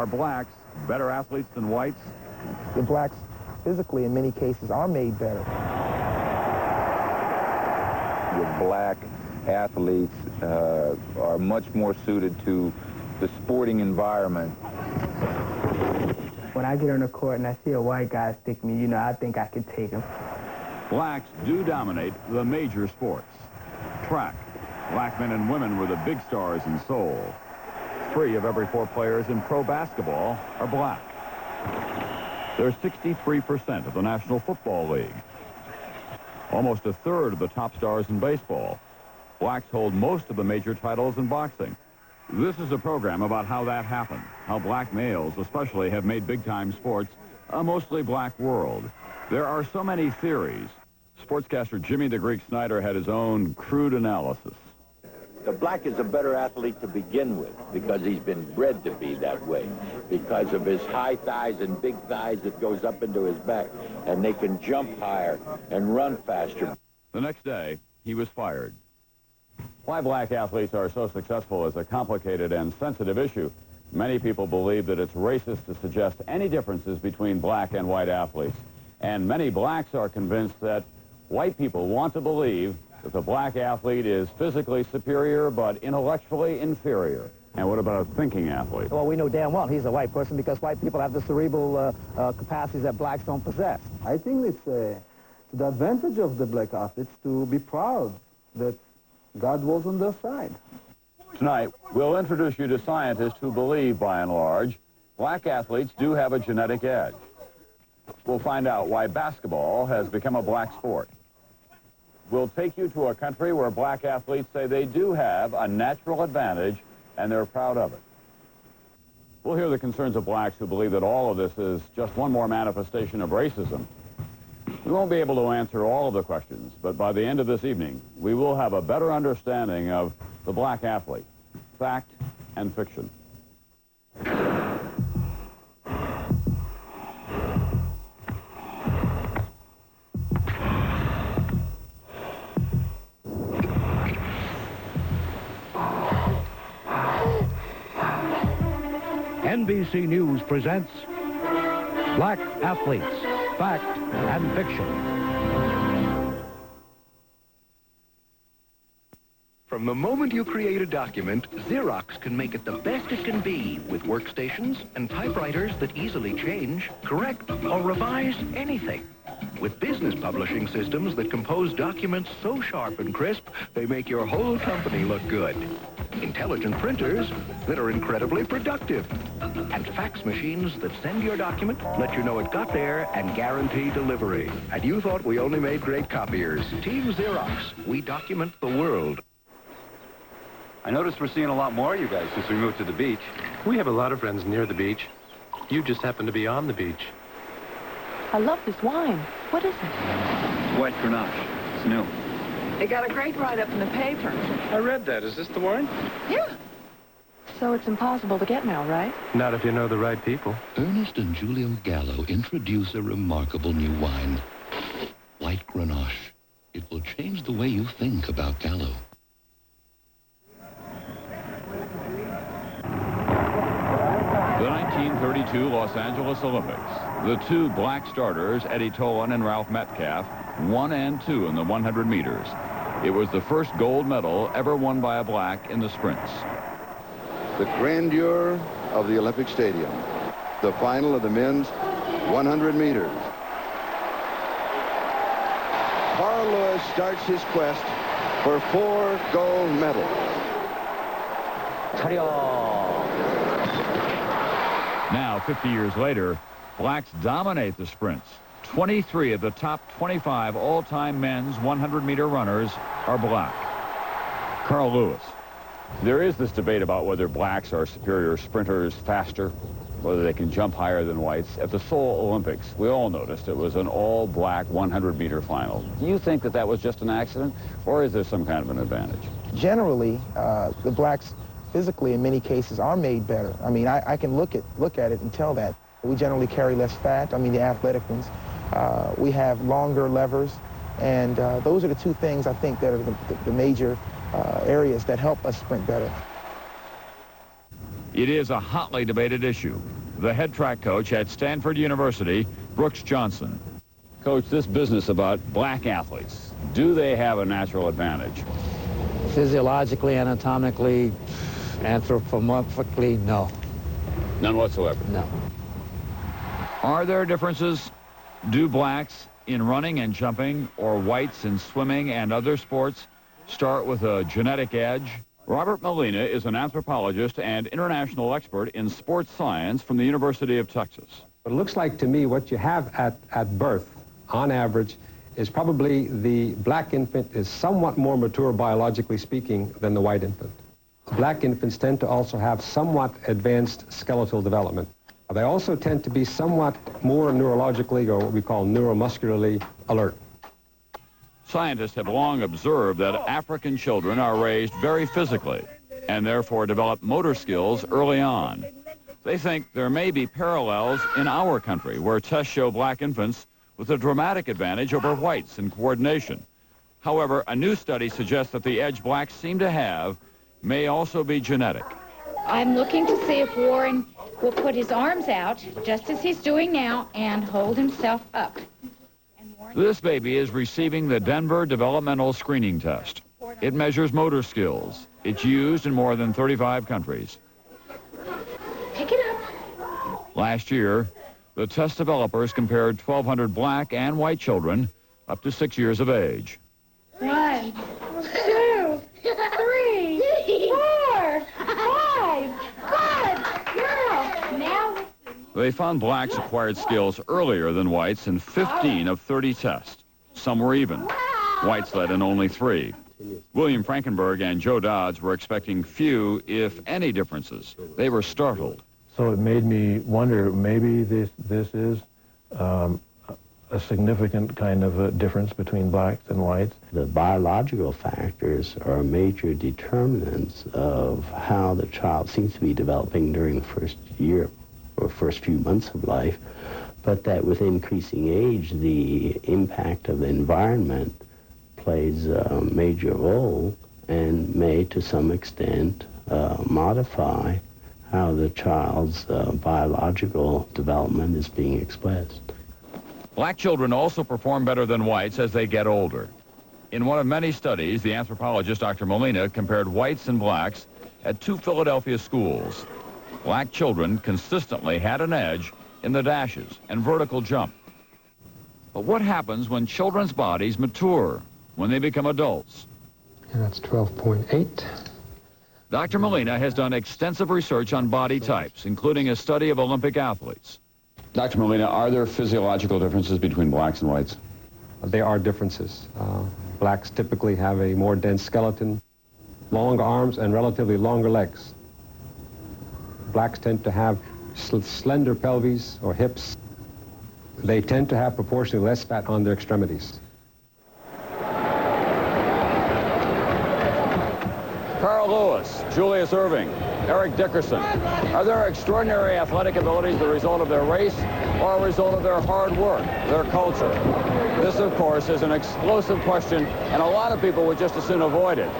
Are blacks better athletes than whites? The blacks, physically, in many cases, are made better. The black athletes are much more suited to the sporting environment. When I get on the court and I see a white guy stick me, you know, I think I could take him. Blacks do dominate the major sports. Track. Black men and women were the big stars in Seoul. 3 of every 4 players in pro basketball are black. They're 63% of the National Football League. Almost a third of the top stars in baseball. Blacks hold most of the major titles in boxing. This is a program about how that happened, how black males especially have made big-time sports a mostly black world. There are so many theories. Sportscaster Jimmy the Greek Snyder had his own crude analysis. The black is a better athlete to begin with because he's been bred to be that way, because of his high thighs and big thighs that goes up into his back, and they can jump higher and run faster. The next day, he was fired. Why black athletes are so successful is a complicated and sensitive issue. Many people believe that it's racist to suggest any differences between black and white athletes. And many blacks are convinced that white people want to believe that the black athlete is physically superior but intellectually inferior. And what about a thinking athlete? Well, we know damn well he's a white person because white people have the cerebral capacities that blacks don't possess. I think it's the advantage of the black athletes to be proud that God was on their side. Tonight, we'll introduce you to scientists who believe, by and large, black athletes do have a genetic edge. We'll find out why basketball has become a black sport. We'll take you to a country where black athletes say they do have a natural advantage and they're proud of it. We'll hear the concerns of blacks who believe that all of this is just one more manifestation of racism. We won't be able to answer all of the questions, but by the end of this evening, we will have a better understanding of the black athlete, fact and fiction. NBC News presents Black Athletes, Fact and Fiction. From the moment you create a document, Xerox can make it the best it can be with workstations and typewriters that easily change, correct, or revise anything. With business publishing systems that compose documents so sharp and crisp, they make your whole company look good. Intelligent printers that are incredibly productive. And fax machines that send your document, let you know it got there, and guarantee delivery. And you thought we only made great copiers. Team Xerox, we document the world. I noticed we're seeing a lot more of you guys since we moved to the beach. We have a lot of friends near the beach. You just happen to be on the beach. I love this wine. What is it? It's white Grenache. It's new. It got a great write-up in the paper. I read that. Is this the wine? Yeah. So it's impossible to get now, right? Not if you know the right people. Ernest and Julio Gallo introduce a remarkable new wine. White Grenache. It will change the way you think about Gallo. The 1932 Los Angeles Olympics. The 2 black starters, Eddie Tolan and Ralph Metcalf, 1 and 2 in the 100 meters. It was the first gold medal ever won by a black in the sprints. The grandeur of the Olympic Stadium. The final of the men's 100 meters. Carl Lewis starts his quest for 4 gold medals. Now, 50 years later, blacks dominate the sprints. 23 of the top 25 all-time men's 100-meter runners are black. Carl Lewis. There is this debate about whether blacks are superior sprinters, faster, whether they can jump higher than whites. At the Seoul Olympics, we all noticed it was an all-black 100-meter final. Do you think that that was just an accident, or is there some kind of an advantage? Generally, the blacks physically, in many cases, are made better. I mean, I can look at it and tell that. We generally carry less fat, I mean, the athletic ones. We have longer levers, and those are the 2 things, I think, that are the major areas that help us sprint better. It is a hotly debated issue. the head track coach at Stanford University, Brooks Johnson. Coach, this business about black athletes, do they have a natural advantage? Physiologically, anatomically, anthropomorphically, no. None whatsoever? No. Are there differences? Do blacks in running and jumping, or whites in swimming and other sports, start with a genetic edge? Robert Molina is an anthropologist and international expert in sports science from the University of Texas. It looks like to me what you have at birth, on average, is probably the black infant is somewhat more mature biologically speaking than the white infant. Black infants tend to also have somewhat advanced skeletal development. They also tend to be somewhat more neurologically, or what we call neuromuscularly, alert. Scientists have long observed that African children are raised very physically and therefore develop motor skills early on. They think there may be parallels in our country where tests show black infants with a dramatic advantage over whites in coordination. However, a new study suggests that the edge blacks seem to have may also be genetic. I'm looking to see if Warren will put his arms out, just as he's doing now, and hold himself up. This baby is receiving the Denver Developmental Screening Test. It measures motor skills. It's used in more than 35 countries. Pick it up. Last year, the test developers compared 1,200 black and white children up to 6 years of age. 1, 2, 3, 4, 5. Good girl. Now. They found blacks acquired skills earlier than whites in 15 of 30 tests. Some were even. Whites led in only 3. William Frankenberg and Joe Dodds were expecting few, if any, differences. They were startled. So it made me wonder, maybe this is a significant kind of a difference between blacks and whites. The biological factors are major determinants of how the child seems to be developing during the first year or first few months of life, but that with increasing age, the impact of the environment plays a major role and may, to some extent, modify how the child's biological development is being expressed. Black children also perform better than whites as they get older. In one of many studies, the anthropologist Dr. Molina compared whites and blacks at 2 Philadelphia schools. Black children consistently had an edge in the dashes and vertical jump. But what happens when children's bodies mature, when they become adults? And that's 12.8. Dr. Molina has done extensive research on body types, including a study of Olympic athletes. Dr. Molina, are there physiological differences between blacks and whites? There are differences. Blacks typically have a more dense skeleton, long arms, and relatively longer legs. Blacks tend to have slender pelvis or hips. They tend to have proportionally less fat on their extremities. Carl Lewis, Julius Erving, Eric Dickerson. Are their extraordinary athletic abilities the result of their race or a result of their hard work, their culture? This, of course, is an explosive question, and a lot of people would just as soon avoid it.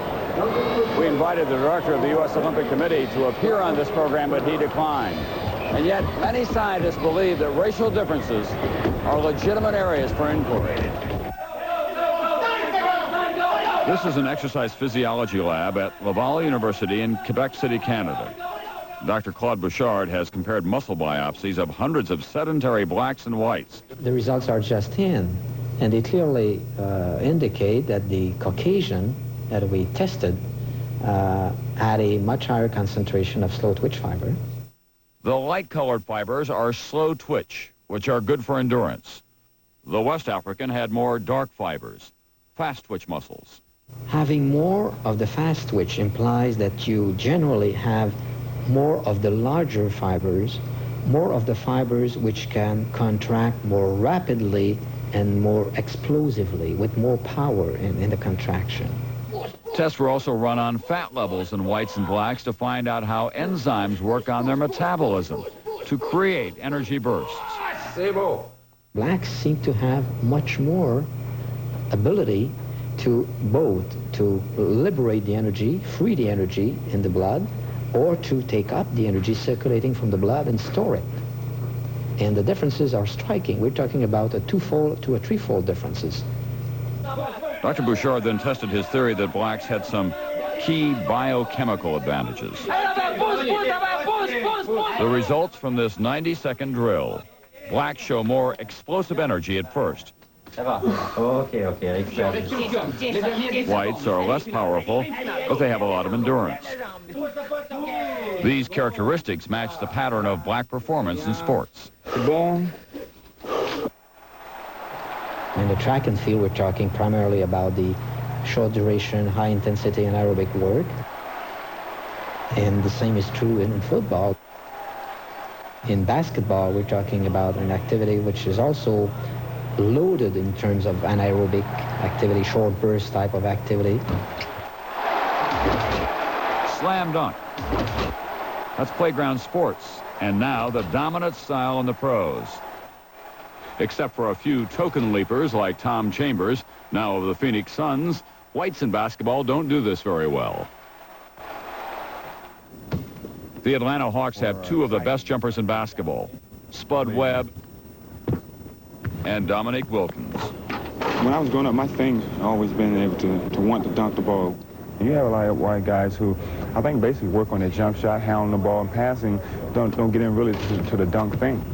We invited the director of the U.S. Olympic Committee to appear on this program, but he declined. And yet, many scientists believe that racial differences are legitimate areas for inquiry. This is an exercise physiology lab at Laval University in Quebec City, Canada. Dr. Claude Bouchard has compared muscle biopsies of hundreds of sedentary blacks and whites. The results are just in, and they clearly indicate that the Caucasian that we tested had a much higher concentration of slow twitch fiber. The light-colored fibers are slow twitch, which are good for endurance. The West African had more dark fibers, fast twitch muscles. Having more of the fast twitch implies that you generally have more of the larger fibers, more of the fibers which can contract more rapidly and more explosively, with more power in the contraction. Tests were also run on fat levels in whites and blacks to find out how enzymes work on their metabolism to create energy bursts. Blacks seem to have much more ability to both to liberate the energy, free the energy in the blood, or to take up the energy circulating from the blood and store it. And the differences are striking. We're talking about a twofold to a threefold differences. Dr. Bouchard then tested his theory that blacks had some key biochemical advantages. The results from this 90-second drill. Blacks show more explosive energy at first. Whites are less powerful, but they have a lot of endurance. These characteristics match the pattern of black performance in sports. In the track and field, we're talking primarily about the short duration, high intensity anaerobic work. And the same is true in football. In basketball, we're talking about an activity which is also loaded in terms of anaerobic activity, short burst type of activity. Slam dunk. That's playground sports, and now the dominant style in the pros. Except for a few token leapers like Tom Chambers, now of the Phoenix Suns, whites in basketball don't do this very well. The Atlanta Hawks have two of the best jumpers in basketball, Spud Webb and Dominique Wilkins. When I was growing up, my thing always been able to want to dunk the ball. You have a lot of white guys who, I think, basically work on their jump shot, handling the ball, and passing, don't get in really to the dunk thing.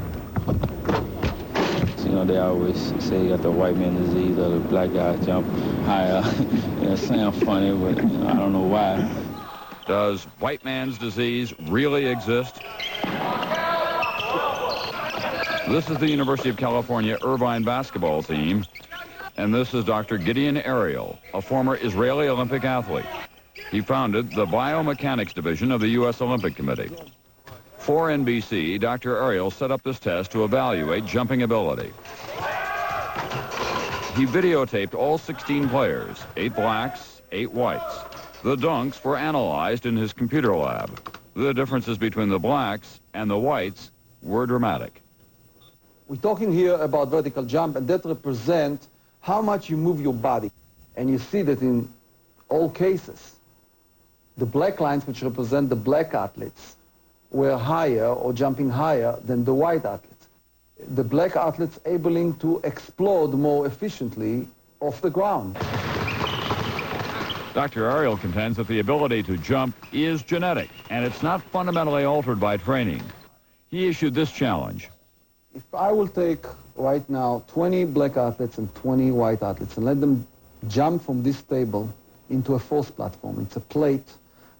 You know, they always say you got the white man disease or the black guy jump higher. It sounds funny, but you know, I don't know why. Does white man's disease really exist? This is the University of California Irvine basketball team, and this is Dr. Gideon Ariel, a former Israeli Olympic athlete. He founded the biomechanics division of the U.S. Olympic Committee. For NBC, Dr. Ariel set up this test to evaluate jumping ability. He videotaped all 16 players, 8 blacks, 8 whites. The dunks were analyzed in his computer lab. The differences between the blacks and the whites were dramatic. We're talking here about vertical jump, and that represents how much you move your body. And you see that in all cases, the black lines, which represent the black athletes, were higher or jumping higher than the white athletes. The black athletes able to explode more efficiently off the ground. Dr. Ariel contends that the ability to jump is genetic, and it's not fundamentally altered by training. He issued this challenge. If I will take right now 20 black athletes and 20 white athletes and let them jump from this table into a force platform, it's a plate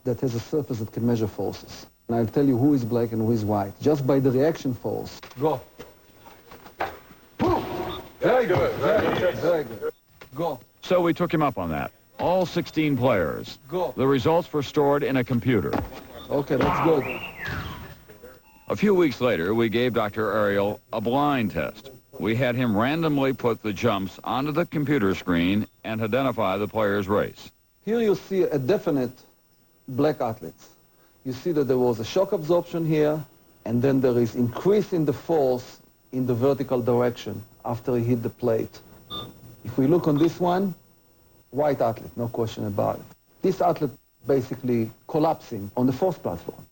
that has a surface that can measure forces. And I'll tell you who is black and who is white, just by the reaction force. Go. Very good, very good, very good. Go. So we took him up on that. All 16 players. Go. The results were stored in a computer. Okay, that's good. A few weeks later, we gave Dr. Ariel a blind test. We had him randomly put the jumps onto the computer screen and identify the player's race. Here you see a definite black athletes. You see that there was a shock absorption here, and then there is increase in the force in the vertical direction after he hit the plate. If we look on this one, white athlete, no question about it. This athlete basically collapsing on the force platform.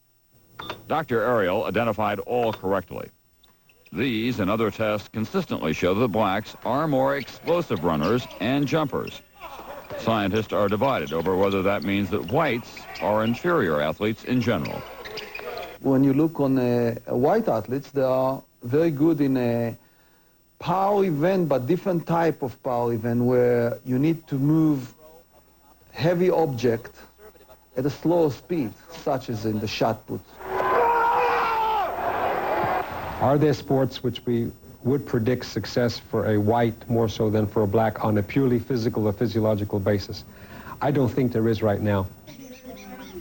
Dr. Ariel identified all correctly. These and other tests consistently show that blacks are more explosive runners and jumpers. Scientists are divided over whether that means that whites are inferior athletes in general. When you look on white athletes, they are very good in a power event, but different type of power event where you need to move heavy object at a slower speed, such as in the shot put. Are there sports which we would predict success for a white more so than for a black on a purely physical or physiological basis? I don't think there is right now.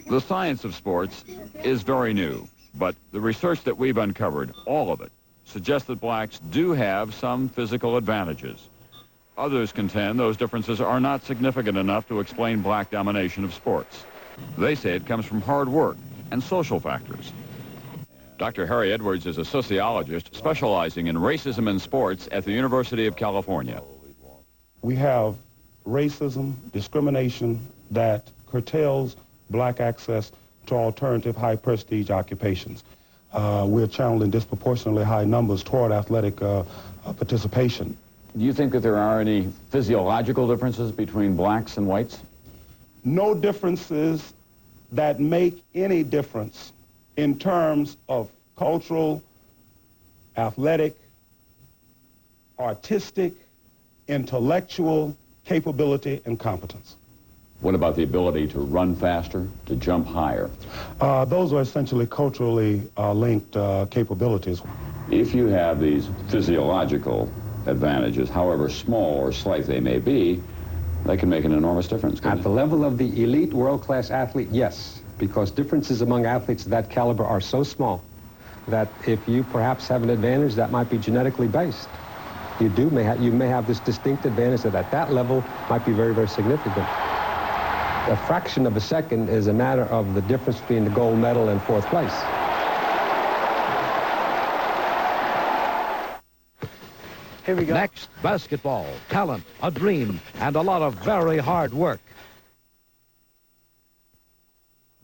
The science of sports is very new, but the research that we've uncovered, all of it, suggests that blacks do have some physical advantages. Others contend those differences are not significant enough to explain black domination of sports. They say it comes from hard work and social factors. Dr. Harry Edwards is a sociologist specializing in racism in sports at the University of California. We have racism, discrimination that curtails black access to alternative high-prestige occupations. we're channeling disproportionately high numbers toward athletic participation. Do you think that there are any physiological differences between blacks and whites? No differences that make any difference in terms of cultural, athletic, artistic, intellectual capability and competence. What about the ability to run faster, to jump higher? Those are essentially culturally linked capabilities. If you have these physiological advantages, however small or slight they may be, they can make an enormous difference. At the level of the elite world-class athlete, yes, because differences among athletes of that caliber are so small that if you perhaps have an advantage that might be genetically based, you may have this distinct advantage that at that level might be very, very significant. A fraction of a second is a matter of the difference between the gold medal and fourth place. Here we go. Next, basketball, talent, a dream, and a lot of very hard work.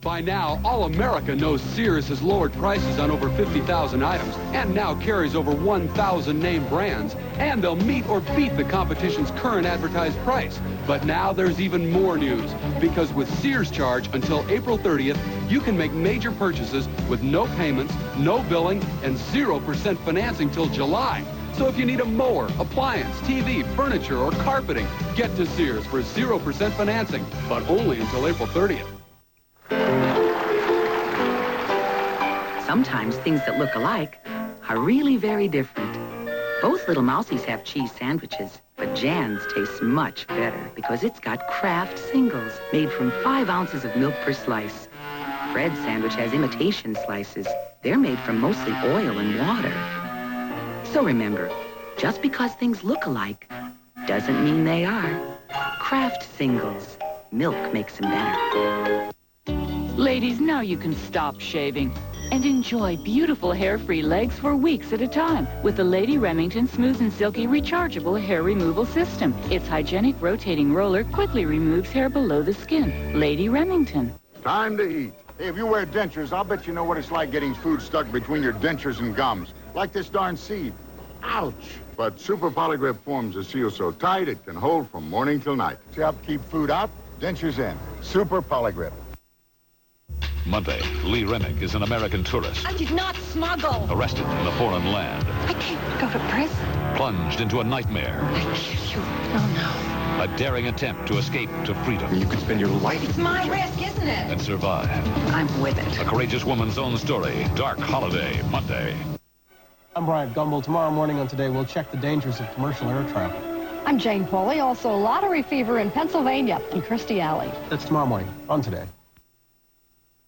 By now, all America knows Sears has lowered prices on over 50,000 items and now carries over 1,000 name brands. And they'll meet or beat the competition's current advertised price. But now there's even more news, because with Sears Charge until April 30th, you can make major purchases with no payments, no billing, and 0% financing till July. So if you need a mower, appliance, TV, furniture, or carpeting, get to Sears for 0% financing, but only until April 30th. Sometimes things that look alike are really very different. Both little mousies have cheese sandwiches, but Jan's tastes much better because it's got Kraft singles made from 5 ounces of milk per slice. Fred's sandwich has imitation slices. They're made from mostly oil and water. So remember, just because things look alike doesn't mean they are. Kraft singles. Milk makes them better. Ladies, now you can stop shaving and enjoy beautiful hair-free legs for weeks at a time with the Lady Remington Smooth and Silky Rechargeable Hair Removal System. Its hygienic rotating roller quickly removes hair below the skin. Lady Remington. Time to eat. Hey, if you wear dentures, I'll bet you know what it's like getting food stuck between your dentures and gums. Like this darn seed. Ouch. But Super Polygrip forms a seal so tight it can hold from morning till night. To help keep food out, dentures in. Super Polygrip. Monday, Lee Remick is an American tourist. I did not smuggle. Arrested in a foreign land. I can't go to prison. Plunged into a nightmare. I kill you. Oh, no. A daring attempt to escape to freedom. You could spend your life. It's my risk, isn't it? And survive. I'm with it. A courageous woman's own story. Dark Holiday, Monday. I'm Bryant Gumbel. Tomorrow morning on Today, we'll check the dangers of commercial air travel. I'm Jane Foley, also lottery fever in Pennsylvania in Christie Alley. That's tomorrow morning on Today.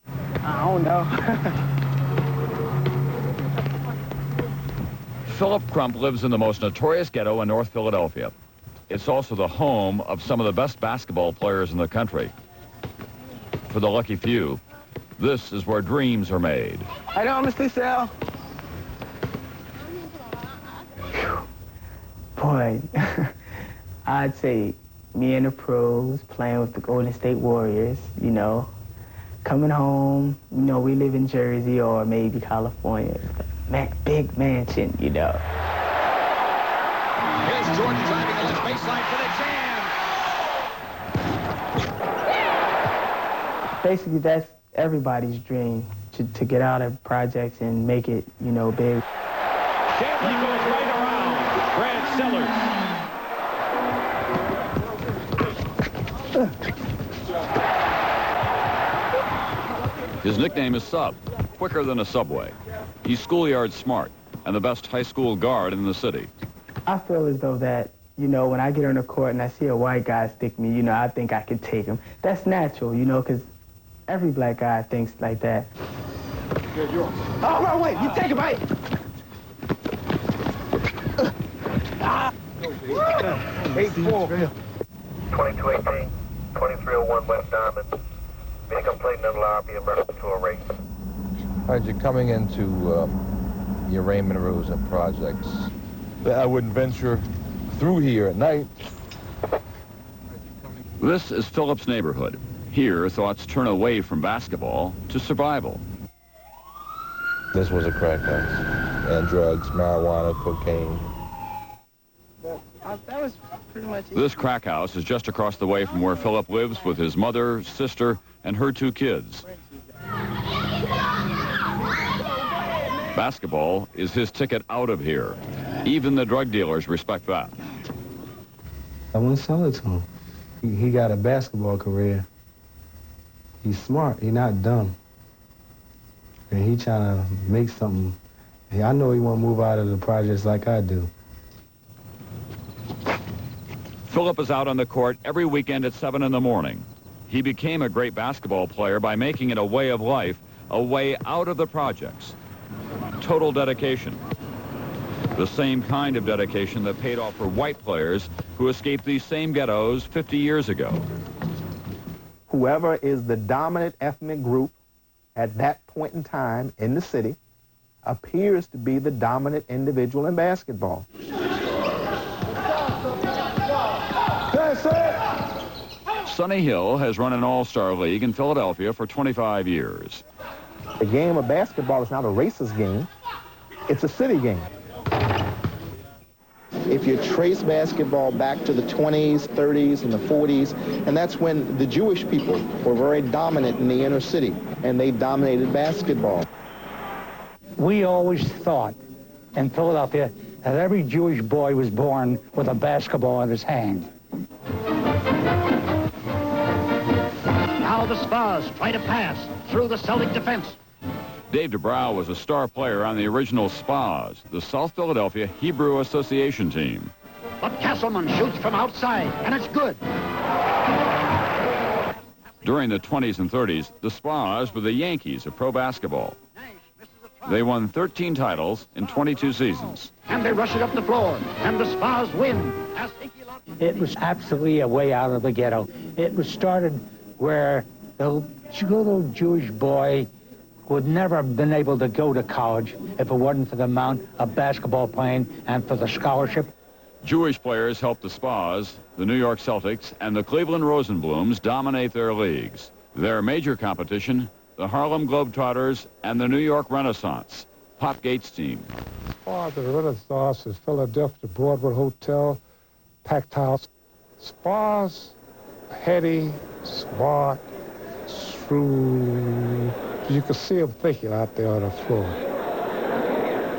I don't know. Philip Crump lives in the most notorious ghetto in North Philadelphia. It's also the home of some of the best basketball players in the country. For the lucky few, this is where dreams are made. How you doing, Mr. Sal? Boy, I'd say me and the pros playing with the Golden State Warriors, you know. Coming home, you know, we live in Jersey or maybe California. Big mansion, you know. Here's Jordan driving the left baseline for the jam. Basically, that's everybody's dream, to get out of projects and make it, you know, big. Shanley goes right around. Brad Sellers. His nickname is Sub, quicker than a subway. He's schoolyard smart and the best high school guard in the city. I feel as though that, you know, when I get on the court and I see a white guy stick me, you know, I think I could take him. That's natural, you know, because every black guy thinks like that. Oh, no, wait, you take it right. 8-4. 2218, 2301 West Diamond. Vehicle plate number lobby emergency to a race. All right, you're coming into your Raymond Rosa projects. I wouldn't venture through here at night. This is Philip's neighborhood. Here, thoughts turn away from basketball to survival. This was a crack house. And drugs, marijuana, cocaine. That was pretty much it. This crack house is just across the way from where Philip lives with his mother, sister, and her 2 kids. Basketball is his ticket out of here. Even the drug dealers respect that. I wouldn't sell it to him. He got a basketball career. He's smart. He's not dumb. And he trying to make something. I know he won't move out of the projects like I do. Philip is out on the court every weekend at 7 in the morning. He became a great basketball player by making it a way of life, a way out of the projects. Total dedication. The same kind of dedication that paid off for white players who escaped these same ghettos 50 years ago. Whoever is the dominant ethnic group at that point in time in the city appears to be the dominant individual in basketball. That's it! Sonny Hill has run an all-star league in Philadelphia for 25 years. The game of basketball is not a racist game. It's a city game. If you trace basketball back to the 20s, 30s, and the 40s, and that's when the Jewish people were very dominant in the inner city, and they dominated basketball. We always thought in Philadelphia that every Jewish boy was born with a basketball in his hand. Now the Spas try to pass through the Celtic defense. Dave DeBrow was a star player on the original Spas, the South Philadelphia Hebrew Association team. But Castleman shoots from outside, and it's good. During the 20s and 30s, the Spas were the Yankees of pro basketball. They won 13 titles in 22 seasons. And they rush it up the floor, and the Spas win. It was absolutely a way out of the ghetto. It was started where the little Jewish boy would never have been able to go to college if it wasn't for the amount of basketball playing and for the scholarship. Jewish players helped the Spas, the New York Celtics, and the Cleveland Rosenblums dominate their leagues. Their major competition, the Harlem Globetrotters and the New York Renaissance, Pop Gates' team. The Renaissance is Philadelphia, Broadway Hotel, packed house. Spas, heady, smart, shrewd. You can see them thinking out there on the floor.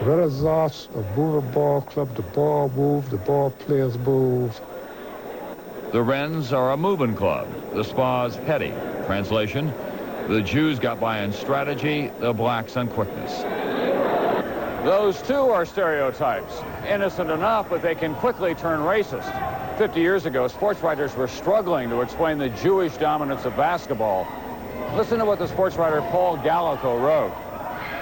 Renaissance, a moving ball club, the ball moves, the ball players move. The Wrens are a moving club, the Spas heady. Translation, the Jews got by on strategy, the blacks on quickness. Those too are stereotypes. Innocent enough, but they can quickly turn racist. 50 years ago, sports writers were struggling to explain the Jewish dominance of basketball. Listen to what the sports writer Paul Gallico wrote.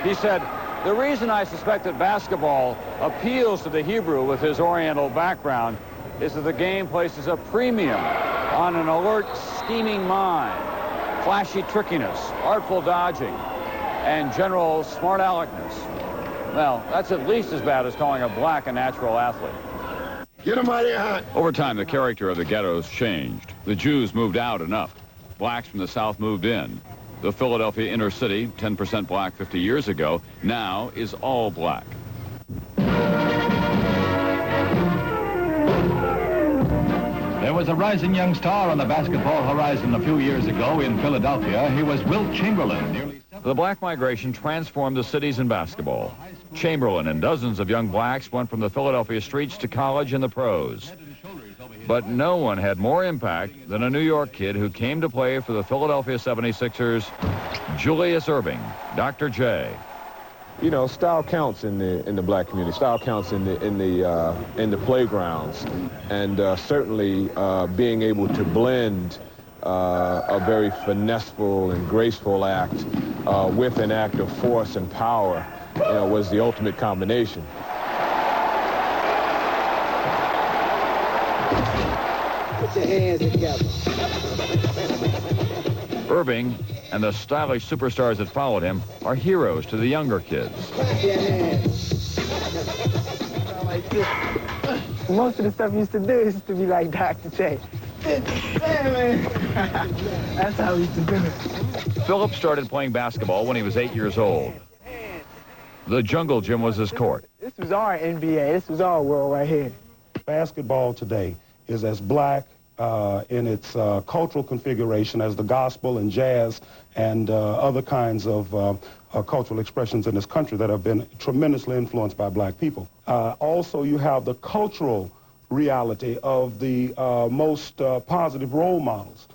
He said, "The reason I suspect that basketball appeals to the Hebrew with his Oriental background is that the game places a premium on an alert, scheming mind, flashy trickiness, artful dodging, and general smart aleckness." Well, that's at least as bad as calling a black a natural athlete. Get him out of here. Over time, the character of the ghettos changed. The Jews moved out enough. Blacks from the South moved in. The Philadelphia inner city, 10% black 50 years ago, now is all black. There was a rising young star on the basketball horizon a few years ago in Philadelphia. He was Wilt Chamberlain. The black migration transformed the cities in basketball. Chamberlain and dozens of young blacks went from the Philadelphia streets to college and the pros. But no one had more impact than a New York kid who came to play for the Philadelphia 76ers, Julius Erving, Dr. J. You know, style counts in the black community. Style counts in the playgrounds, and certainly being able to blend a very finesseful and graceful act with an act of force and power, was the ultimate combination. Put your hands together. Erving and the stylish superstars that followed him are heroes to the younger kids. Most of the stuff we used to do is to be like Dr. J. That's how we used to do it. Philip started playing basketball when he was 8 years old. The jungle gym was his court. This was our NBA. This was our world right here. Basketball today is as black in its cultural configuration as the gospel and jazz and other kinds of cultural expressions in this country that have been tremendously influenced by black people. Also, you have the cultural reality of the most positive role models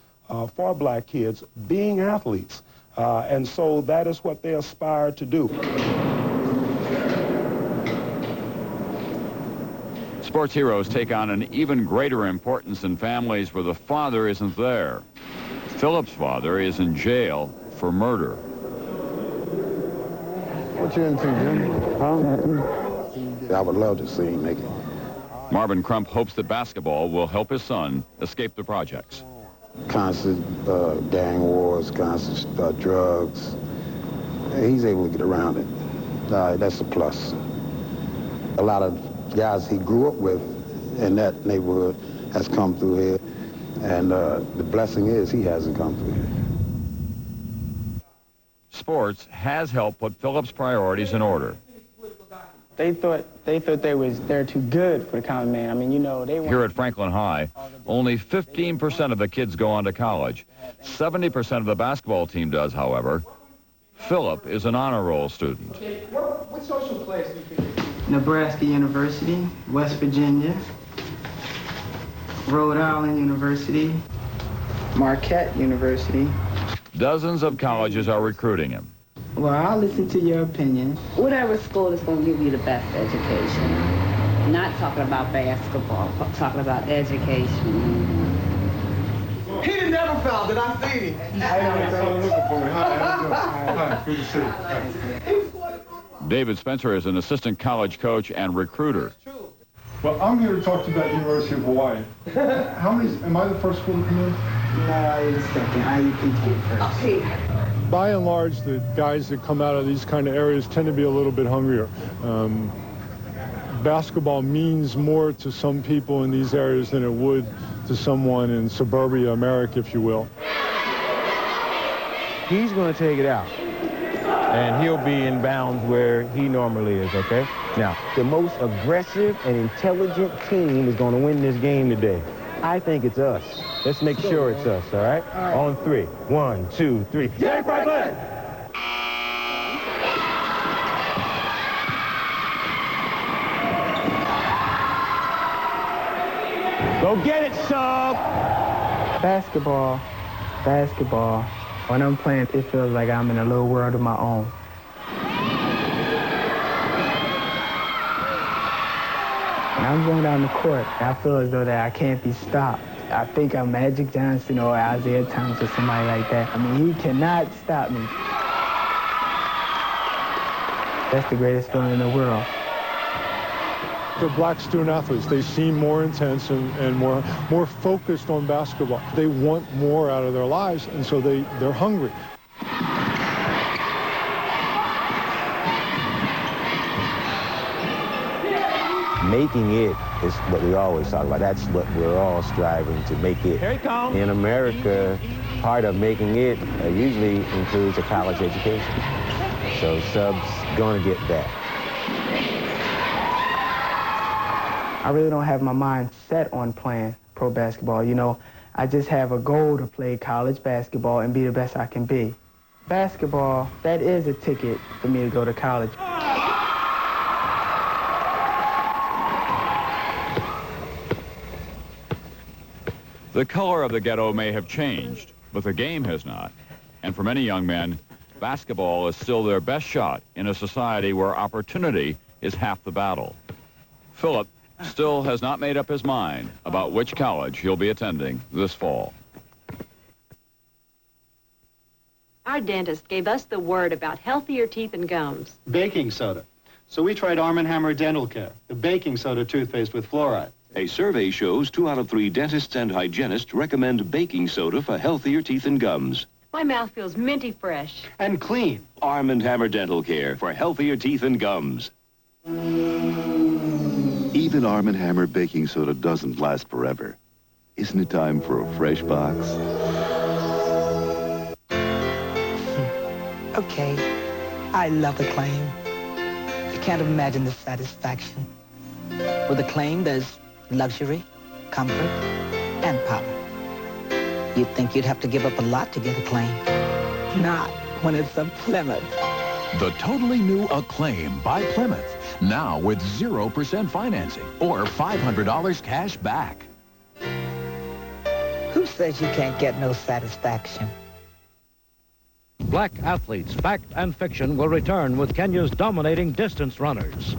for black kids being athletes. And so that is what they aspire to do. Sports heroes take on an even greater importance in families where the father isn't there. Philip's father is in jail for murder. What you into, Jim? Huh? I would love to see him make it. Marvin Crump hopes that basketball will help his son escape the projects. Constant gang wars, constant drugs. He's able to get around it. That's a plus. A lot of guys he grew up with in that neighborhood has come through here, and the blessing is he hasn't come through here. Sports has helped put Philip's priorities in order. They thought they're too good for the common man. I mean, you know, they Here at Franklin High, only 15% of the kids go on to college. 70% of the basketball team does, however. Philip is an honor roll student. What social class do you think? Nebraska University, West Virginia, Rhode Island University, Marquette University. Dozens of colleges are recruiting him. Well, I'll listen to your opinion. Whatever school is going to give you the best education. Not talking about basketball, talking about education. He never foul. Did I see him? Hi, good to see you. David Spencer is an assistant college coach and recruiter. Well, I'm here to talk to you about University of Hawaii. Am I the first school to come in? No, you're the second. IUP came first. Okay. By and large, the guys that come out of these kind of areas tend to be a little bit hungrier. Basketball means more to some people in these areas than it would to someone in suburbia America, if you will. He's going to take it out, and he'll be in bounds where he normally is, okay? Now, the most aggressive and intelligent team is going to win this game today. I think it's us. Let's make sure it's us, all right? All right. On three. 1, 2, 3. Jay Franklin! Go get it, sub! Basketball. When I'm playing, it feels like I'm in a little world of my own. When I'm going down the court, I feel as though that I can't be stopped. I think I'm Magic Johnson or Isaiah Thomas or somebody like that. I mean, he cannot stop me. That's the greatest feeling in the world. The black student athletes, they seem more intense and more focused on basketball. They want more out of their lives, and so they're hungry. Making it is what we always talk about. That's what we're all striving to make it. Here he comes. In America, part of making it usually includes a college education. So subs going to get that. I really don't have my mind set on playing pro basketball. You know, I just have a goal to play college basketball and be the best I can be. Basketball, that is a ticket for me to go to college. The color of the ghetto may have changed, but the game has not. And for many young men, basketball is still their best shot in a society where opportunity is half the battle. Philip still has not made up his mind about which college he'll be attending this fall. Our dentist gave us the word about healthier teeth and gums. Baking soda. So we tried Arm & Hammer Dental Care, the baking soda toothpaste with fluoride. A survey shows 2 out of 3 dentists and hygienists recommend baking soda for healthier teeth and gums. My mouth feels minty fresh. And clean. Arm & Hammer Dental Care for healthier teeth and gums. Even Arm & Hammer baking soda doesn't last forever. Isn't it time for a fresh box? Okay, I love acclaim. You can't imagine the satisfaction. With acclaim, there's luxury, comfort, and power. You'd think you'd have to give up a lot to get acclaim. Not when it's a Plymouth. The totally new Acclaim by Plymouth. Now with 0% financing or $500 cash back. Who says you can't get no satisfaction? Black Athletes, Fact and Fiction will return with Kenya's dominating distance runners.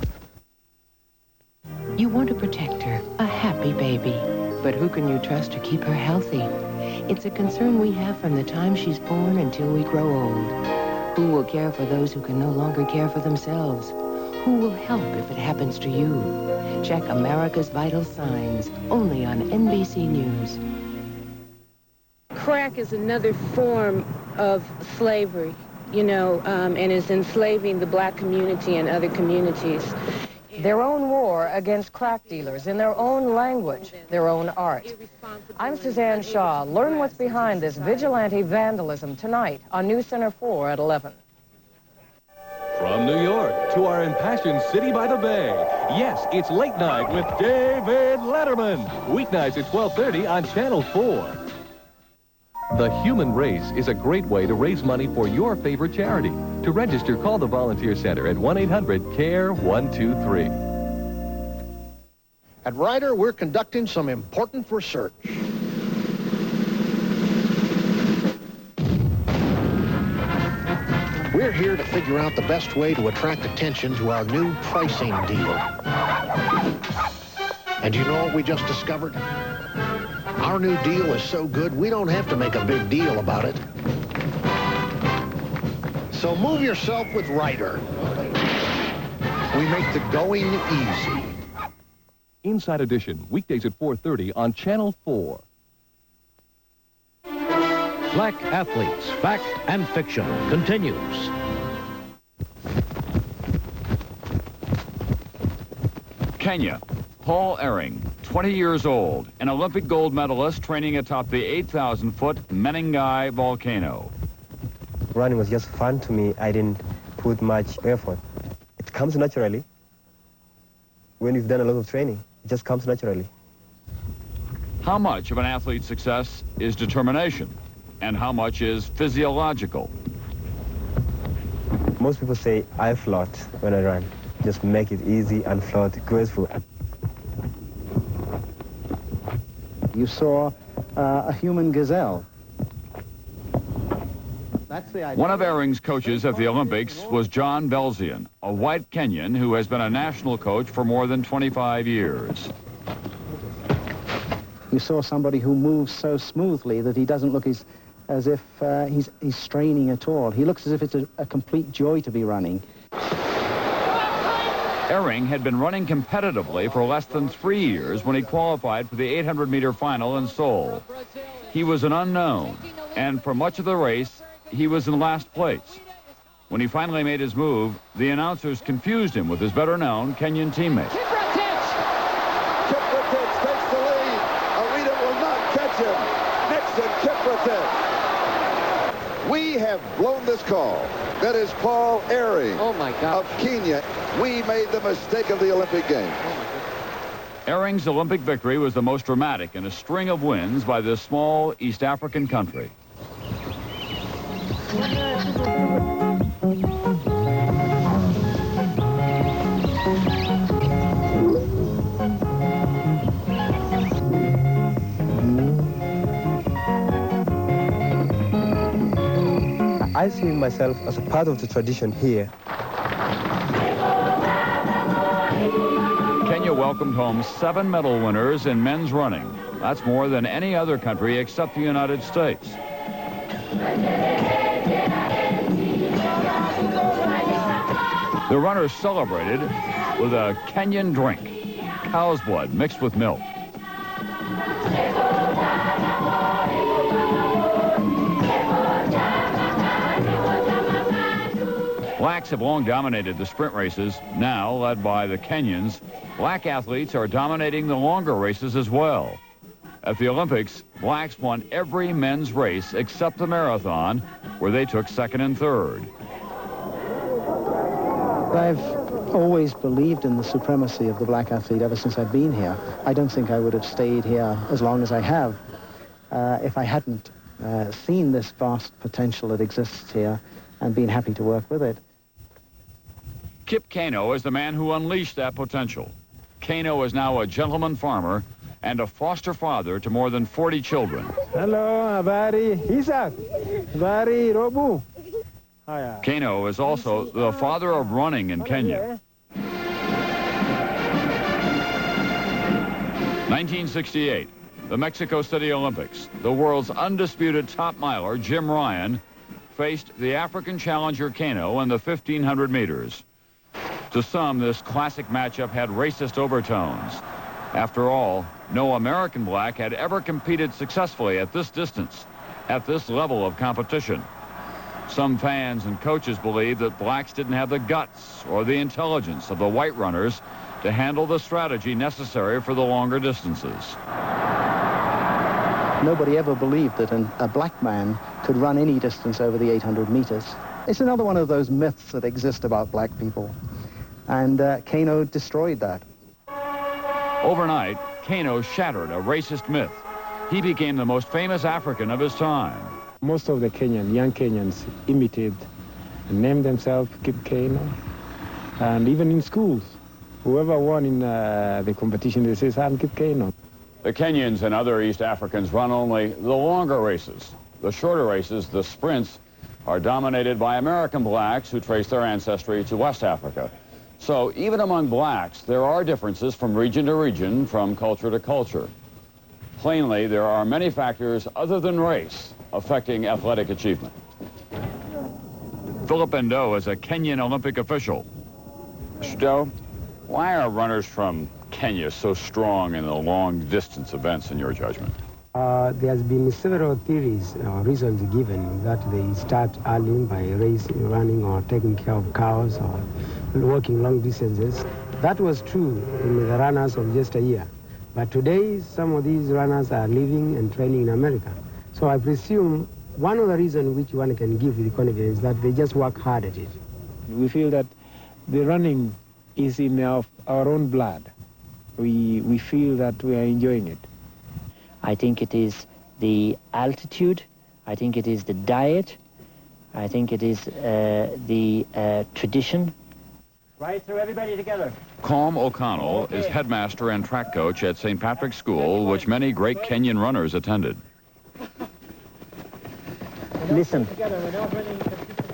You want to protect her, a happy baby. But who can you trust to keep her healthy? It's a concern we have from the time she's born until we grow old. Who will care for those who can no longer care for themselves? Who will help if it happens to you? Check America's Vital Signs, only on NBC News. Crack is another form of slavery, you know, and is enslaving the black community and other communities. Their own war against crack dealers in their own language, their own art. I'm Suzanne Shaw. Learn what's behind this vigilante vandalism tonight on News Center 4 at 11. From New York to our impassioned city by the bay. Yes, it's Late Night with David Letterman. Weeknights at 12:30 on Channel 4. The Human Race is a great way to raise money for your favorite charity. To register, call the Volunteer Center at 1-800-CARE-123. At Ryder, we're conducting some important research. We're here to figure out the best way to attract attention to our new pricing deal. And you know what we just discovered? Our new deal is so good, we don't have to make a big deal about it. So move yourself with Ryder. We make the going easy. Inside Edition, weekdays at 4:30 on Channel 4. Black Athletes, Fact and Fiction continues. Kenya, Paul Ehring, 20 years old, an Olympic gold medalist training atop the 8,000-foot Menengai volcano. Running was just fun to me. I didn't put much effort. It comes naturally. When you've done a lot of training, it just comes naturally. How much of an athlete's success is determination, and how much is physiological? Most people say, I float when I run. Just make it easy and float graceful. You saw a human gazelle. That's the idea. One of Ehring's coaches at the Olympics was John Belzian, a white Kenyan who has been a national coach for more than 25 years. You saw somebody who moves so smoothly that he doesn't look as if he's straining at all. He looks as if it's a complete joy to be running. Ehring had been running competitively for less than 3 years when he qualified for the 800-meter final in Seoul. He was an unknown, and for much of the race, he was in last place. When he finally made his move, the announcers confused him with his better-known Kenyan teammate. Kiprotich takes the lead. Arita will not catch him. Nixon Kiprotich. We have blown this call. That is Paul Ehring of Kenya. We made the mistake of the Olympic Games. Ehring's Olympic victory was the most dramatic in a string of wins by this small East African country. I see myself as a part of the tradition here. Kenya welcomed home 7 medal winners in men's running. That's more than any other country except the United States. The runners celebrated with a Kenyan drink, cow's blood mixed with milk. Blacks have long dominated the sprint races. Now, led by the Kenyans, black athletes are dominating the longer races as well. At the Olympics, blacks won every men's race except the marathon, where they took second and third. They've always believed in the supremacy of the black athlete ever since I've been here. I don't think I would have stayed here as long as I have if I hadn't seen this vast potential that exists here and been happy to work with it. Kip Keino is the man who unleashed that potential. Keino is now a gentleman farmer and a foster father to more than 40 children. Hello, Habari, Isaac, Habari, Robu. Keino is also the father of running in Kenya. 1968, the Mexico City Olympics. The world's undisputed top miler, Jim Ryan, faced the African challenger Keino in the 1,500 meters. To some, this classic matchup had racist overtones. After all, no American black had ever competed successfully at this distance, at this level of competition. Some fans and coaches believed that blacks didn't have the guts or the intelligence of the white runners to handle the strategy necessary for the longer distances. Nobody ever believed that a black man could run any distance over the 800 meters. It's another one of those myths that exist about black people. And Keino destroyed that. Overnight, Keino shattered a racist myth. He became the most famous African of his time. Most of the young Kenyans imitate and named themselves Kip Keino. And even in schools, whoever won in the competition, they say, I'm Kip Keino. The Kenyans and other East Africans run only the longer races. The shorter races, the sprints, are dominated by American blacks who trace their ancestry to West Africa. So even among blacks, there are differences from region to region, from culture to culture. Plainly, there are many factors other than race affecting athletic achievement. Philip Endo is a Kenyan Olympic official. Mr. Doe, why are runners from Kenya so strong in the long-distance events, in your judgment? There has been several theories or reasons given that they start early by running or taking care of cows or walking long distances. That was true in the runners of just a year. But today, some of these runners are living and training in America. So I presume one of the reasons which one can give with confidence is that they just work hard at it. We feel that the running is in our own blood. We feel that we are enjoying it. I think it is the altitude. I think it is the diet. I think it is the tradition. Right through everybody together. Colm O'Connell is headmaster and track coach at St. Patrick's School, which many great Kenyan runners attended. Listen,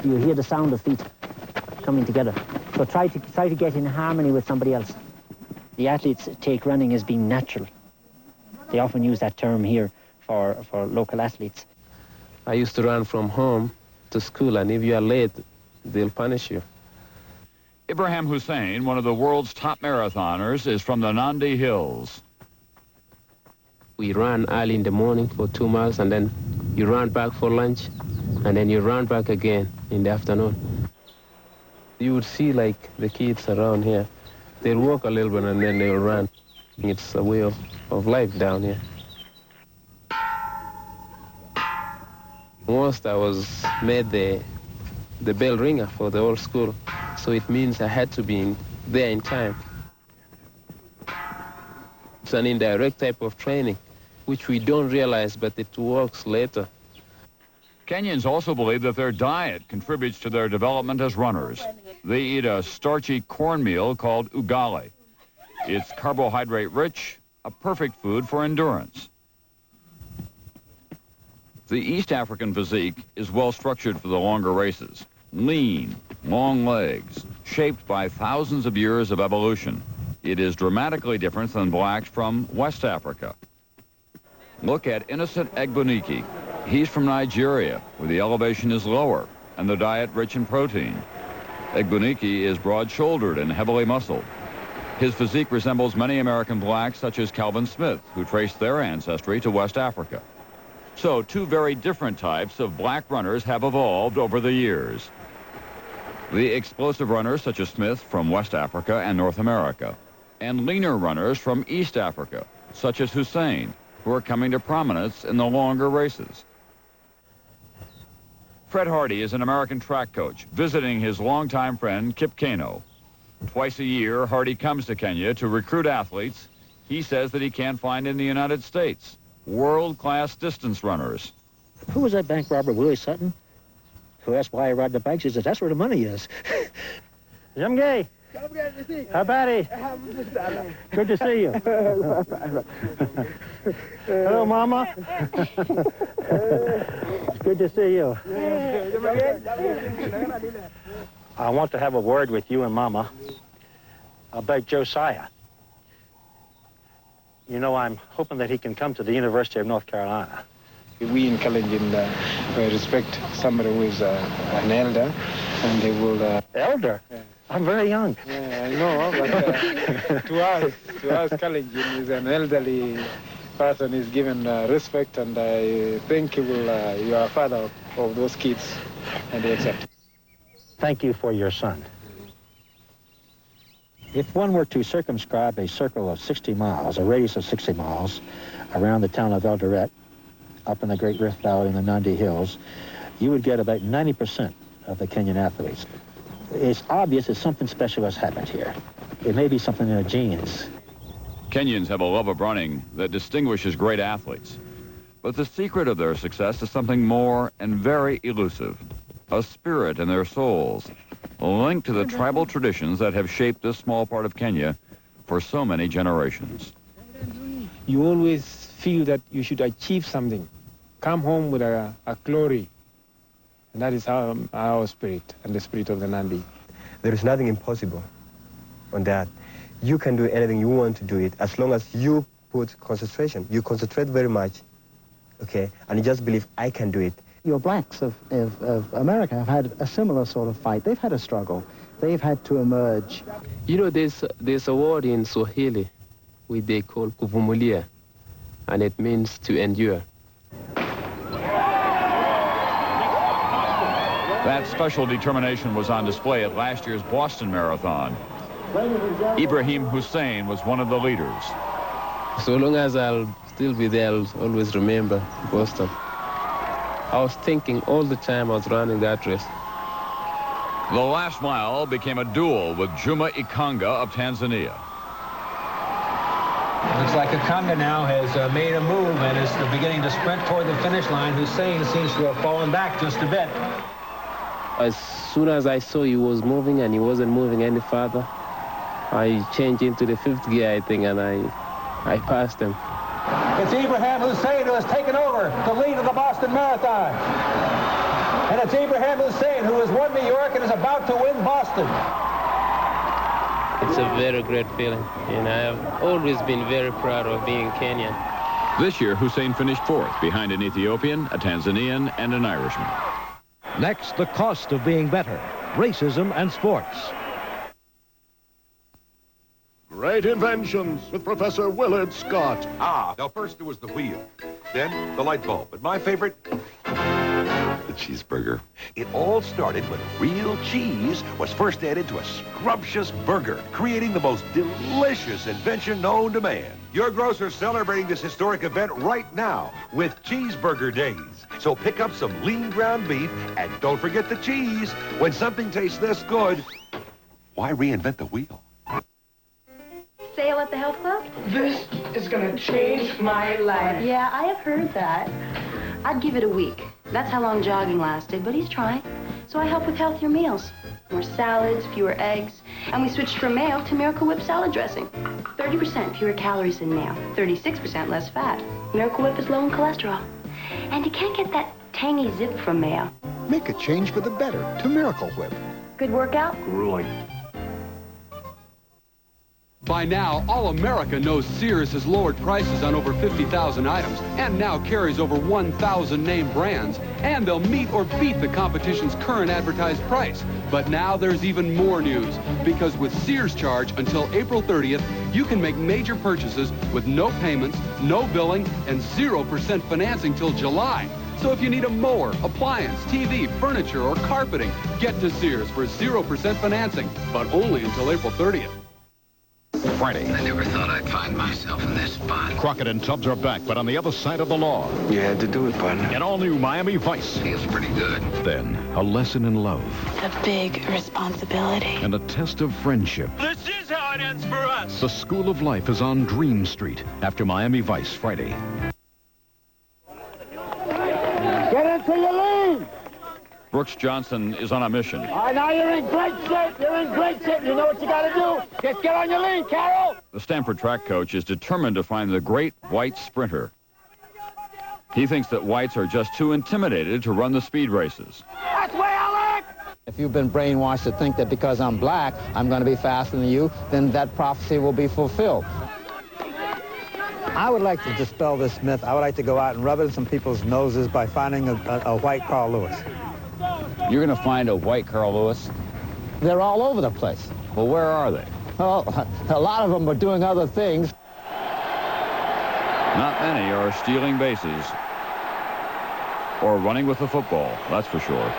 you hear the sound of feet coming together. So try to get in harmony with somebody else. The athletes take running as being natural. They often use that term here for local athletes. I used to run from home to school, and if you are late, they'll punish you. Ibrahim Hussein, one of the world's top marathoners, is from the Nandi Hills. We run early in the morning for 2 miles, and then you run back for lunch, and then you run back again in the afternoon. You would see like the kids around here. They'll walk a little bit and then they'll run. It's a way of life down here. Once I was made the bell ringer for the whole school, so it means I had to be there in time. It's an indirect type of training, which we don't realize, but it works later. Kenyans also believe that their diet contributes to their development as runners. They eat a starchy cornmeal called ugali. It's carbohydrate-rich, a perfect food for endurance. The East African physique is well-structured for the longer races. Lean, long legs, shaped by thousands of years of evolution. It is dramatically different than blacks from West Africa. Look at Innocent Egbunike. He's from Nigeria, where the elevation is lower and the diet rich in protein. Egbunike is broad-shouldered and heavily muscled. His physique resembles many American blacks, such as Calvin Smith, who traced their ancestry to West Africa. So two very different types of black runners have evolved over the years. The explosive runners, such as Smith, from West Africa and North America, and leaner runners from East Africa, such as Hussein, who are coming to prominence in the longer races. Fred Hardy is an American track coach visiting his longtime friend Kip Keino. Twice a year, Hardy comes to Kenya to recruit athletes he says that he can't find in the United States. World-class distance runners. Who was that bank robber, Willie Sutton? Who asked why I robbed the bank? He says, that's where the money is. Yamgay. Hi, Patty. Good to see you. Hello, Mama. Good to see you. I want to have a word with you and Mama about Josiah. You know, I'm hoping that he can come to the University of North Carolina. We in Kalenjin respect somebody who is an elder, and they will... Elder? Yeah. I'm very young. Yeah, I know, but to us, Kalenjin is an elderly person is given respect, and I think you are a father of those kids, and they accept. Thank you for your son. If one were to circumscribe a circle of 60 miles, a radius of 60 miles, around the town of Eldoret, up in the Great Rift Valley in the Nandi Hills, you would get about 90% of the Kenyan athletes. It's obvious that something special has happened here. It may be something in the genes. Kenyans have a love of running that distinguishes great athletes. But the secret of their success is something more and very elusive. A spirit in their souls, linked to the tribal traditions that have shaped this small part of Kenya for so many generations. You always feel that you should achieve something, come home with a glory. And that is our spirit and the spirit of the Nandi. There is nothing impossible on that. You can do anything you want to do it as long as you put concentration. You concentrate very much, okay, and you just believe, I can do it. Your blacks of America have had a similar sort of fight. They've had a struggle. They've had to emerge. You know, there's a word in Swahili which they call kuvumulia, and it means to endure. That special determination was on display at last year's Boston Marathon. Ibrahim Hussein was one of the leaders. So long as I'll still be there, I'll always remember Boston. I was thinking all the time I was running that race. The last mile became a duel with Juma Ikanga of Tanzania. Looks like Ikanga now has made a move and is beginning to sprint toward the finish line. Hussein seems to have fallen back just a bit. As soon as I saw he was moving and he wasn't moving any further, I changed into the 5th gear, I think, and I passed him. It's Ibrahim Hussein who has taken over the lead of the Boston Marathon. And it's Ibrahim Hussein who has won New York and is about to win Boston. It's a very great feeling, and I have always been very proud of being Kenyan. This year, Hussein finished 4th, behind an Ethiopian, a Tanzanian, and an Irishman. Next, the cost of being better, racism and sports. Great inventions with Professor Willard Scott. Now first there was the wheel, then the light bulb, but my favorite, the cheeseburger. It all starred when real cheese was first added to a scrumptious burger, creating the most delicious invention known to man. Your grocer's celebrating this historic event right now with Cheeseburger Days. So pick up some lean ground beef and don't forget the cheese. When something tastes this good, why reinvent the wheel? Sale at the health club? This is going to change my life. Yeah, I have heard that. I'd give it a week. That's how long jogging lasted, but he's trying. So I help with healthier meals. More salads, fewer eggs, and we switched from mayo to Miracle Whip salad dressing. 30% fewer calories than mayo, 36% less fat. Miracle Whip is low in cholesterol. And you can't get that tangy zip from mayo. Make a change for the better to Miracle Whip. Good workout? Grueling. By now, all America knows Sears has lowered prices on over 50,000 items and now carries over 1,000 name brands. And they'll meet or beat the competition's current advertised price. But now there's even more news, because with Sears Charge until April 30th, you can make major purchases with no payments, no billing, and 0% financing till July. So if you need a mower, appliance, TV, furniture, or carpeting, get to Sears for 0% financing, but only until April 30th. Friday. I never thought I'd find myself in this spot. Crockett and Tubbs are back, but on the other side of the law. You had to do it, partner. An all-new Miami Vice. Feels pretty good. Then, a lesson in love. A big responsibility. And a test of friendship. This is how it ends for us. The School of Life is on Dream Street after Miami Vice Friday. Get into your lane. Brooks Johnson is on a mission. All right, now you're in great shape. You're in great shape. You know what you got to do. Just get on your lane, Carroll. The Stanford track coach is determined to find the great white sprinter. He thinks that whites are just too intimidated to run the speed races. That's the way I like. If you've been brainwashed to think that because I'm black, I'm going to be faster than you, then that prophecy will be fulfilled. I would like to dispel this myth. I would like to go out and rub it in some people's noses by finding a white Carl Lewis. You're going to find a white Carl Lewis? They're all over the place. Well, where are they? Well, a lot of them are doing other things. Not many are stealing bases or running with the football, that's for sure.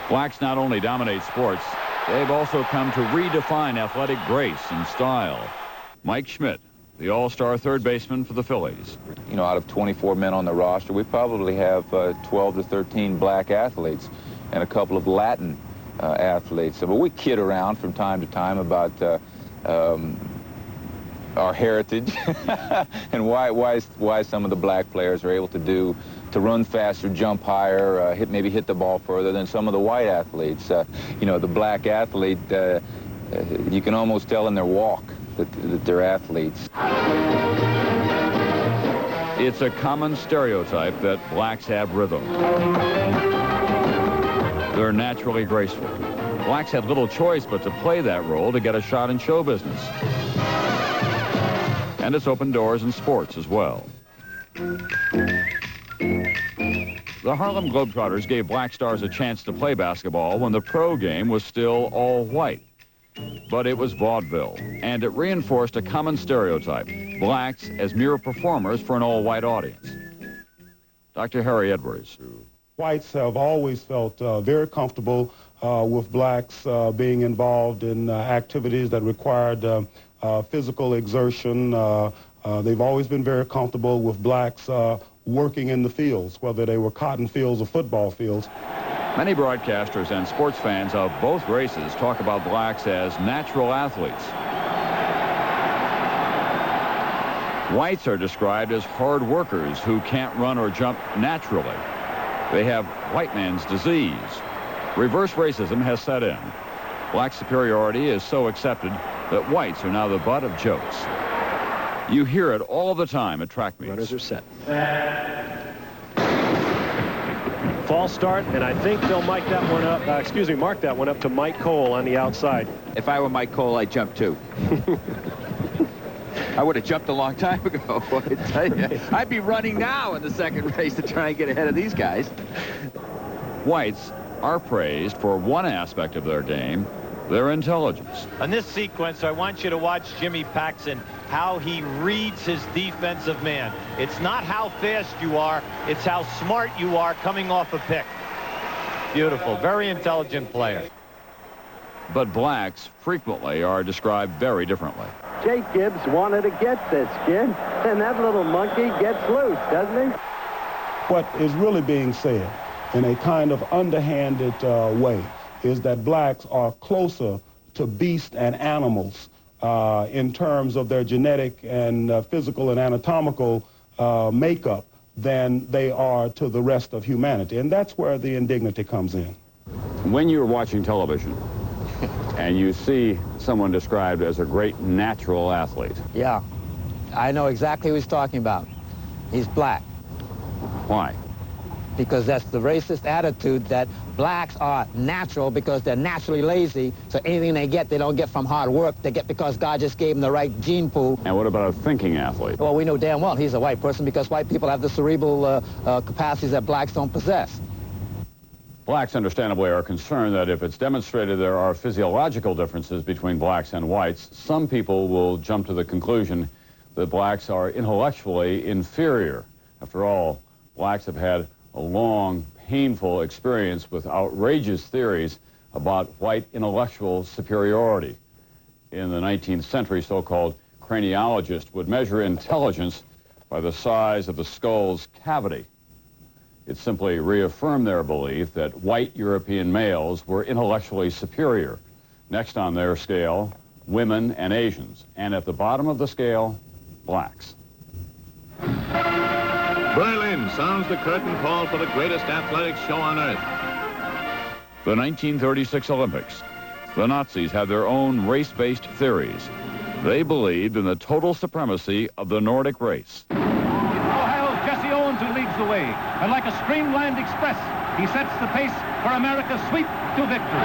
Blacks not only dominate sports, they've also come to redefine athletic grace and style. Mike Schmidt, the all-star third baseman for the Phillies. You know, out of 24 men on the roster, we probably have 12 to 13 black athletes and a couple of Latin athletes. But we kid around from time to time about our heritage and why some of the black players are able to run faster, jump higher, maybe hit the ball further than some of the white athletes. You know, the black athlete, you can almost tell in their walk that they're athletes. It's a common stereotype that blacks have rhythm. They're naturally graceful. Blacks had little choice but to play that role to get a shot in show business. And it's opened doors in sports as well. The Harlem Globetrotters gave black stars a chance to play basketball when the pro game was still all white. But it was vaudeville, and it reinforced a common stereotype, blacks as mere performers for an all-white audience. Dr. Harry Edwards. Whites have always felt very comfortable with blacks being involved in activities that required physical exertion. They've always been very comfortable with blacks working in the fields, whether they were cotton fields or football fields. Many broadcasters and sports fans of both races talk about blacks as natural athletes. Whites are described as hard workers who can't run or jump naturally. They have white man's disease. Reverse racism has set in. Black superiority is so accepted that whites are now the butt of jokes. You hear it all the time at track meets. Runners are set. False start, and I think they'll mark that one up to Mike Cole on the outside. If I were Mike Cole, I'd jump too. I would have jumped a long time ago, I tell you. I'd be running now in the second race to try and get ahead of these guys. Whites are praised for one aspect of their game, their intelligence. On this sequence, I want you to watch Jimmy Paxson, how he reads his defensive man. It's not how fast you are, it's how smart you are coming off a pick. Beautiful, very intelligent player. But blacks frequently are described very differently. Jake Gibbs wanted to get this, kid, and that little monkey gets loose, doesn't he? What is really being said in a kind of underhanded way is that blacks are closer to beasts and animals in terms of their genetic and physical and anatomical makeup than they are to the rest of humanity. And that's where the indignity comes in. When you're watching television and you see someone described as a great natural athlete. Yeah, I know exactly who he's talking about. He's black. Why? Because that's the racist attitude that blacks are natural because they're naturally lazy, so anything they get, they don't get from hard work. They get because God just gave them the right gene pool. And what about a thinking athlete? Well, we know damn well he's a white person because white people have the cerebral capacities that blacks don't possess. Blacks understandably are concerned that if it's demonstrated there are physiological differences between blacks and whites, some people will jump to the conclusion that blacks are intellectually inferior. After all, blacks have had a long, painful experience with outrageous theories about white intellectual superiority. In the 19th century, so-called craniologists would measure intelligence by the size of the skull's cavity. It simply reaffirmed their belief that white European males were intellectually superior. Next on their scale, women and Asians. And at the bottom of the scale, blacks. Berlin sounds the curtain call for the greatest athletic show on earth. The 1936 Olympics. The Nazis had their own race-based theories. They believed in the total supremacy of the Nordic race. Ohio's Jesse Owens who leads the way. And like a streamlined express, he sets the pace for America's sweep to victory.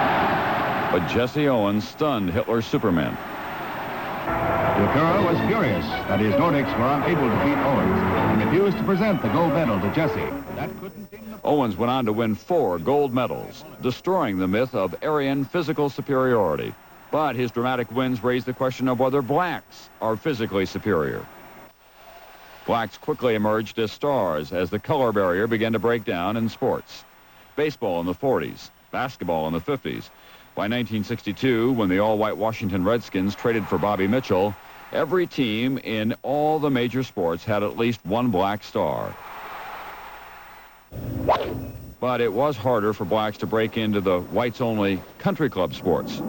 But Jesse Owens stunned Hitler's Supermen. The Führer was furious that his Nordics were unable to beat Owens and refused to present the gold medal to Jesse. Owens went on to win 4 gold medals, destroying the myth of Aryan physical superiority. But his dramatic wins raised the question of whether blacks are physically superior. Blacks quickly emerged as stars as the color barrier began to break down in sports. Baseball in the 40s, basketball in the 50s. By 1962, when the all-white Washington Redskins traded for Bobby Mitchell, every team in all the major sports had at least one black star. But it was harder for blacks to break into the whites-only country club sports.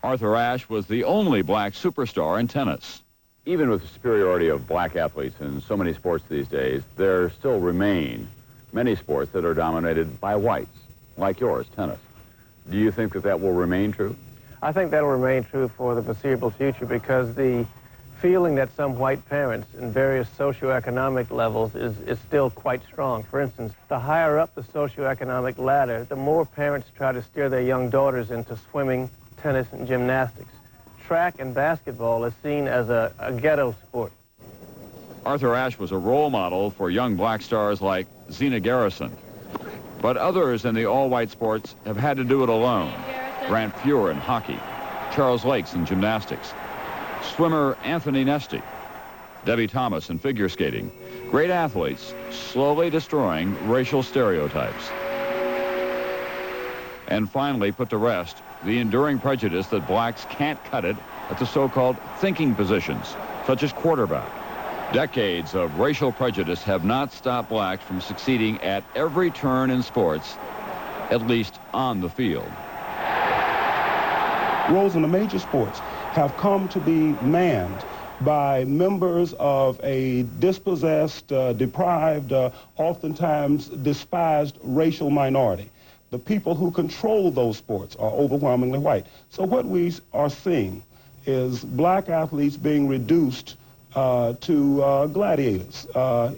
Arthur Ashe was the only black superstar in tennis. Even with the superiority of black athletes in so many sports these days, there still remain many sports that are dominated by whites, like yours, tennis. Do you think that that will remain true? I think that will remain true for the foreseeable future because the feeling that some white parents in various socioeconomic levels is still quite strong. For instance, the higher up the socioeconomic ladder, the more parents try to steer their young daughters into swimming, tennis, and gymnastics. Track and basketball is seen as a ghetto sport. Arthur Ashe was a role model for young black stars like Zena Garrison. But others in the all-white sports have had to do it alone. Grant Fuhr in hockey, Charles Lakes in gymnastics, swimmer Anthony Nesty, Debbie Thomas in figure skating. Great athletes slowly destroying racial stereotypes. And finally put to rest the enduring prejudice that blacks can't cut it at the so-called thinking positions, such as quarterback. Decades of racial prejudice have not stopped blacks from succeeding at every turn in sports, at least on the field. Roles in the major sports have come to be manned by members of a dispossessed, deprived, oftentimes despised racial minority. The people who control those sports are overwhelmingly white. So what we are seeing is black athletes being reduced to gladiators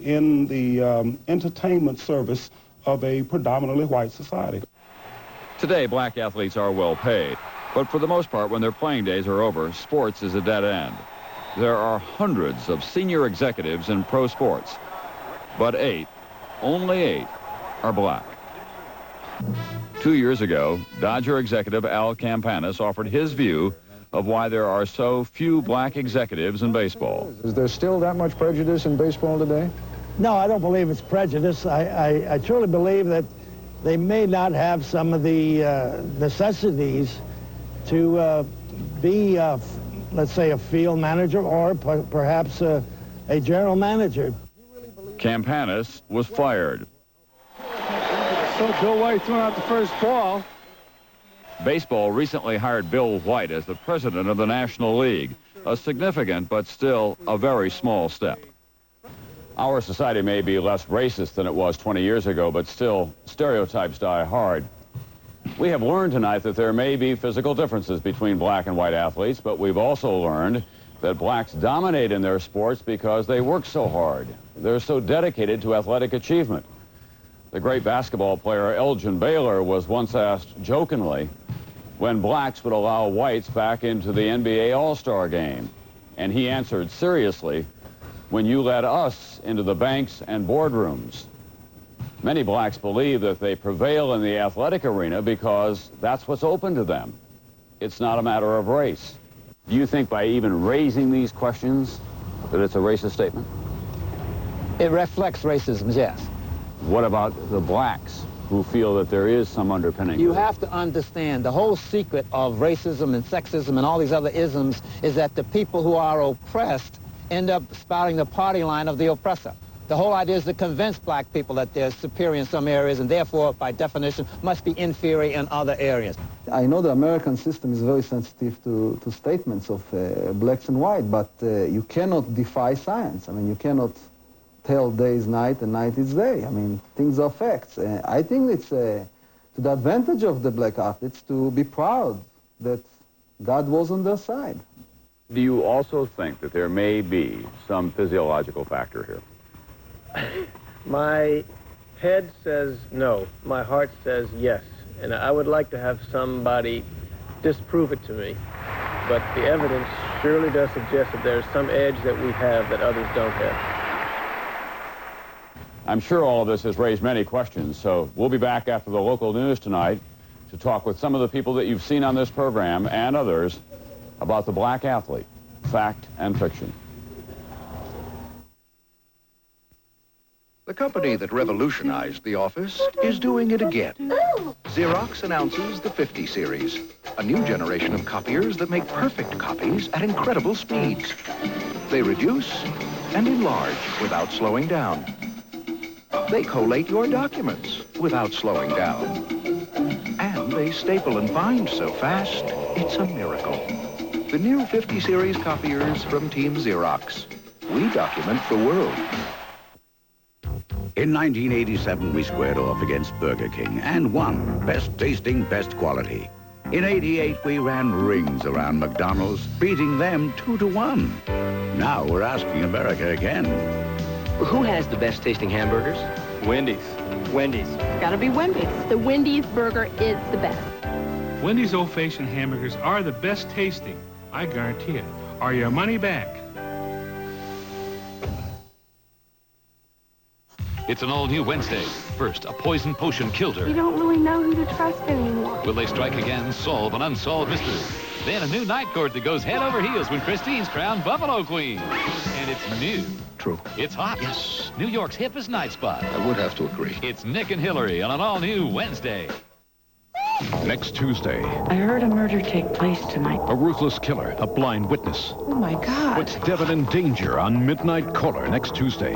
in the entertainment service of a predominantly white society. Today, black athletes are well paid, but for the most part, when their playing days are over, sports is a dead end. There are hundreds of senior executives in pro sports, but only 8, are black. 2 years ago, Dodger executive Al Campanis offered his view of why there are so few black executives in baseball. Is there still that much prejudice in baseball today? No, I don't believe it's prejudice. I truly believe that they may not have some of the necessities to be, let's say, a field manager or perhaps a general manager. Campanis was fired. So Bill White throwing out the first ball. Baseball recently hired Bill White as the president of the National League, a significant but still a very small step. Our society may be less racist than it was 20 years ago, but still, stereotypes die hard. We have learned tonight that there may be physical differences between black and white athletes, but we've also learned that blacks dominate in their sports because they work so hard. They're so dedicated to athletic achievement. The great basketball player Elgin Baylor was once asked jokingly when blacks would allow whites back into the NBA All-Star game. And he answered seriously, when you let us into the banks and boardrooms. Many blacks believe that they prevail in the athletic arena because that's what's open to them. It's not a matter of race. Do you think by even raising these questions that it's a racist statement? It reflects racism, yes. What about the blacks who feel that there is some underpinning. You have to understand the whole secret of racism and sexism and all these other isms is that the people who are oppressed end up spouting the party line of the oppressor. The whole idea is to convince black people that they're superior in some areas and therefore, by definition, must be inferior in other areas. I know the American system is very sensitive to statements of blacks and white, but you cannot defy science. I mean, you cannot tell day is night and night is day. I mean, things are facts. I think it's to the advantage of the black athletes to be proud that God was on their side. Do you also think that there may be some physiological factor here? My head says no. My heart says yes. And I would like to have somebody disprove it to me. But the evidence surely does suggest that there's some edge that we have that others don't have. I'm sure all of this has raised many questions, so we'll be back after the local news tonight to talk with some of the people that you've seen on this program and others about the black athlete, fact and fiction. The company that revolutionized the office is doing it again. Xerox announces the 50 series, a new generation of copiers that make perfect copies at incredible speeds. They reduce and enlarge without slowing down. They collate your documents without slowing down. And they staple and bind so fast, it's a miracle. The new 50 series copiers from Team Xerox. We document the world. In 1987, we squared off against Burger King and won. Best tasting, best quality. In 88, we ran rings around McDonald's, beating them 2-1. Now we're asking America again. Who has the best tasting hamburgers? Wendy's. Wendy's. Gotta be Wendy's. The Wendy's burger is the best. Wendy's old-fashioned hamburgers are the best tasting. I guarantee it. Are your money back? It's an all-new Wednesday. First, a poison potion killed her. You don't really know who to trust anymore. Will they strike again, solve an unsolved mystery? Then a new night court that goes head over heels when Christine's crowned Buffalo Queen. And it's new. True. It's hot. Yes. New York's hippest night spot. I would have to agree. It's Nick and Hillary on an all-new Wednesday. Next Tuesday, I heard a murder take place tonight. a ruthless killer, a blind witness. Oh, my God. Puts Devon in danger on Midnight Caller next Tuesday.